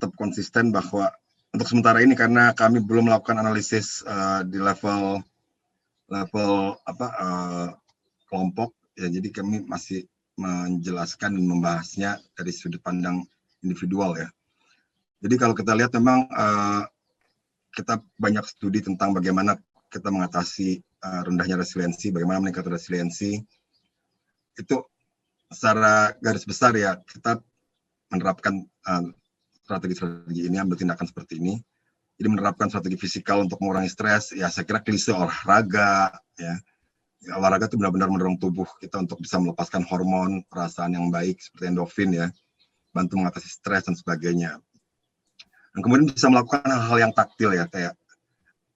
tetap konsisten bahwa untuk sementara ini karena kami belum melakukan analisis di level kelompok ya, jadi kami masih menjelaskan dan membahasnya dari sudut pandang individual ya. Jadi kalau kita lihat memang kita banyak studi tentang bagaimana kita mengatasi rendahnya resiliensi, bagaimana meningkatkan resiliensi. Itu secara garis besar ya, kita menerapkan strategi-strategi ini, ambil tindakan seperti ini. Jadi menerapkan strategi fisikal untuk mengurangi stres, ya saya kira klise olahraga, ya olahraga itu benar-benar mendorong tubuh kita untuk bisa melepaskan hormon, perasaan yang baik seperti endorfin ya, bantu mengatasi stres dan sebagainya. Dan kemudian bisa melakukan hal-hal yang taktil ya, kayak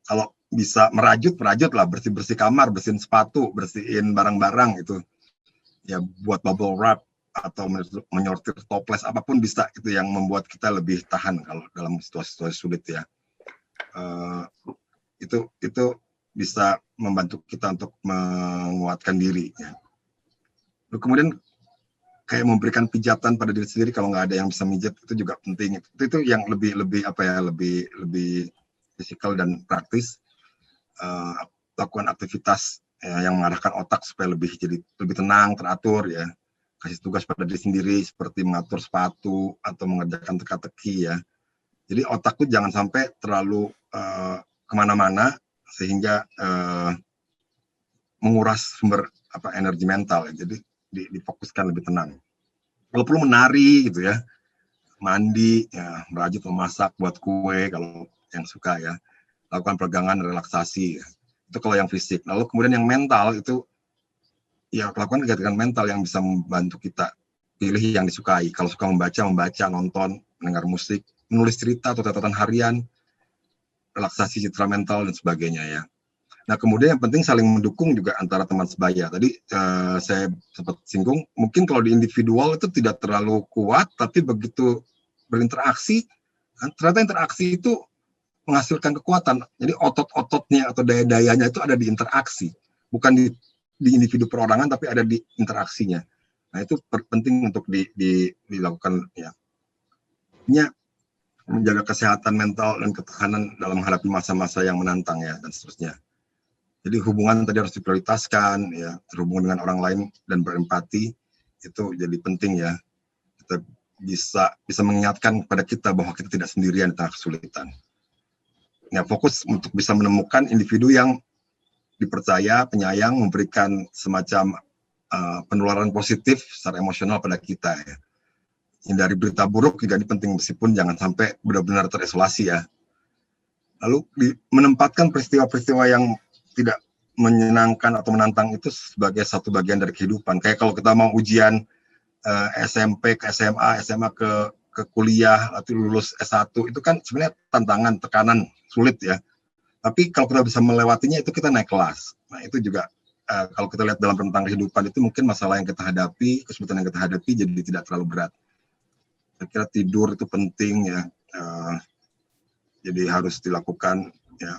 kalau bisa merajut lah, bersih-bersih kamar, bersihin sepatu, bersihin barang-barang itu, ya buat bubble wrap atau menyortir toples, apapun bisa itu yang membuat kita lebih tahan kalau dalam situasi-situasi sulit ya. Itu bisa membantu kita untuk menguatkan diri ya. Kemudian kayak memberikan pijatan pada diri sendiri kalau nggak ada yang bisa mijat, itu juga penting. Itu yang lebih fisikal dan praktis. Lakukan aktivitas yang mengarahkan otak supaya lebih tenang, teratur ya. Kasih tugas pada diri sendiri seperti mengatur sepatu atau mengerjakan teka-teki ya. Jadi otak tuh jangan sampai terlalu kemana-mana sehingga menguras sumber energi mental ya. Jadi difokuskan lebih tenang. Kalau perlu menari gitu ya, mandi, ya, merajut, memasak, buat kue kalau yang suka ya, lakukan peregangan, relaksasi. Ya. Itu kalau yang fisik. Lalu kemudian yang mental itu ya lakukan kegiatan mental yang bisa membantu kita pilih yang disukai. Kalau suka membaca, nonton, mendengar musik, menulis cerita atau catatan harian, relaksasi citra mental dan sebagainya ya. Nah kemudian yang penting saling mendukung juga antara teman sebaya. Tadi saya sempat singgung, mungkin kalau di individual itu tidak terlalu kuat, tapi begitu berinteraksi, ternyata interaksi itu menghasilkan kekuatan. Jadi otot-ototnya atau daya-dayanya itu ada di interaksi, bukan di individu perorangan, tapi ada di interaksinya. Nah itu penting untuk dilakukan ya. Ini menjaga kesehatan mental dan ketahanan dalam menghadapi masa-masa yang menantang ya dan seterusnya. Jadi hubungan tadi harus diprioritaskan ya, terhubung dengan orang lain dan berempati itu jadi penting ya. Kita bisa mengingatkan kepada kita bahwa kita tidak sendirian di tengah kesulitan. Ya, fokus untuk bisa menemukan individu yang dipercaya, penyayang, memberikan semacam penularan positif secara emosional pada kita ya. Hindari berita buruk juga ini penting, meskipun jangan sampai benar-benar terisolasi ya. Lalu menempatkan peristiwa-peristiwa yang tidak menyenangkan atau menantang itu sebagai satu bagian dari kehidupan. Kayak kalau kita mau ujian SMP ke SMA, SMA ke kuliah atau lulus S1, itu kan sebenarnya tantangan, tekanan, sulit ya. Tapi kalau kita bisa melewatinya itu kita naik kelas. Nah itu juga kalau kita lihat dalam rentang kehidupan itu mungkin masalah yang kita hadapi, kesulitan yang kita hadapi jadi tidak terlalu berat. Saya kira tidur itu penting ya. Jadi harus dilakukan ya,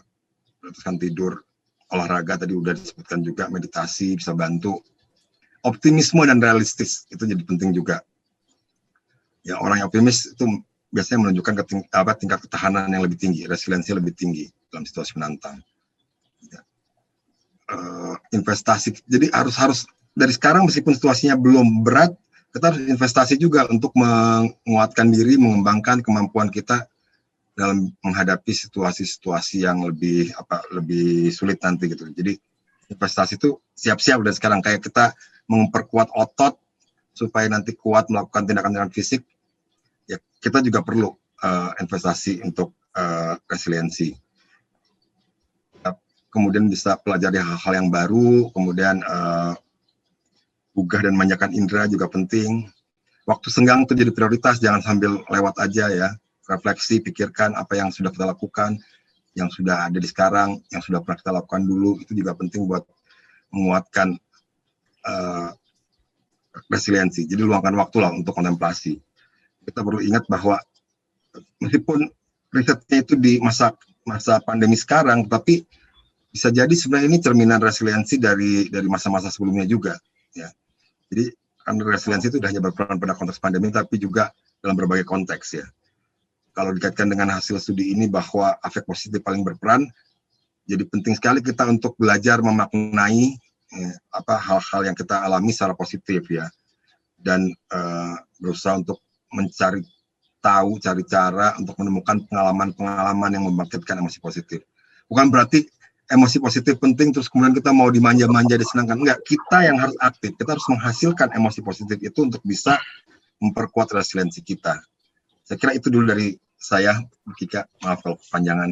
prioritaskan tidur. Olahraga tadi udah disebutkan juga, meditasi bisa bantu. Optimisme dan realistis itu jadi penting juga. Ya orang yang optimis itu biasanya menunjukkan tingkat ketahanan yang lebih tinggi, resiliensi lebih tinggi dalam situasi menantang. Ya. Investasi, jadi harus dari sekarang meskipun situasinya belum berat, kita harus investasi juga untuk menguatkan diri, mengembangkan kemampuan kita dalam menghadapi situasi-situasi yang lebih sulit nanti gitu. Jadi investasi itu siap-siap dari sekarang, kayak kita memperkuat otot supaya nanti kuat melakukan tindakan-tindakan fisik. Ya kita juga perlu investasi untuk resiliensi. Kemudian bisa pelajari hal-hal yang baru, kemudian gugah dan manjakan indera juga penting. Waktu senggang itu jadi prioritas, jangan sambil lewat aja ya. Refleksi, pikirkan apa yang sudah kita lakukan, yang sudah ada di sekarang, yang sudah pernah kita lakukan dulu, itu juga penting buat menguatkan resiliensi. Jadi luangkan waktu lah untuk kontemplasi. Kita perlu ingat bahwa meskipun risetnya itu di masa pandemi sekarang, tapi bisa jadi sebenarnya ini cerminan resiliensi dari masa-masa sebelumnya juga. Ya. Jadi karena resiliensi itu tidak hanya berperan pada konteks pandemi, tapi juga dalam berbagai konteks ya. kalau dikaitkan dengan hasil studi ini bahwa afek positif paling berperan, jadi penting sekali kita untuk belajar memaknai hal-hal yang kita alami secara positif ya, dan berusaha untuk mencari tahu, cari cara untuk menemukan pengalaman-pengalaman yang membangkitkan emosi positif. Bukan berarti emosi positif penting terus kemudian kita mau dimanja-manja disenangkan, enggak. Kita yang harus aktif, kita harus menghasilkan emosi positif itu untuk bisa memperkuat resiliensi kita. Saya kira itu dulu dari saya, Kika. Maaf kalau kepanjangan.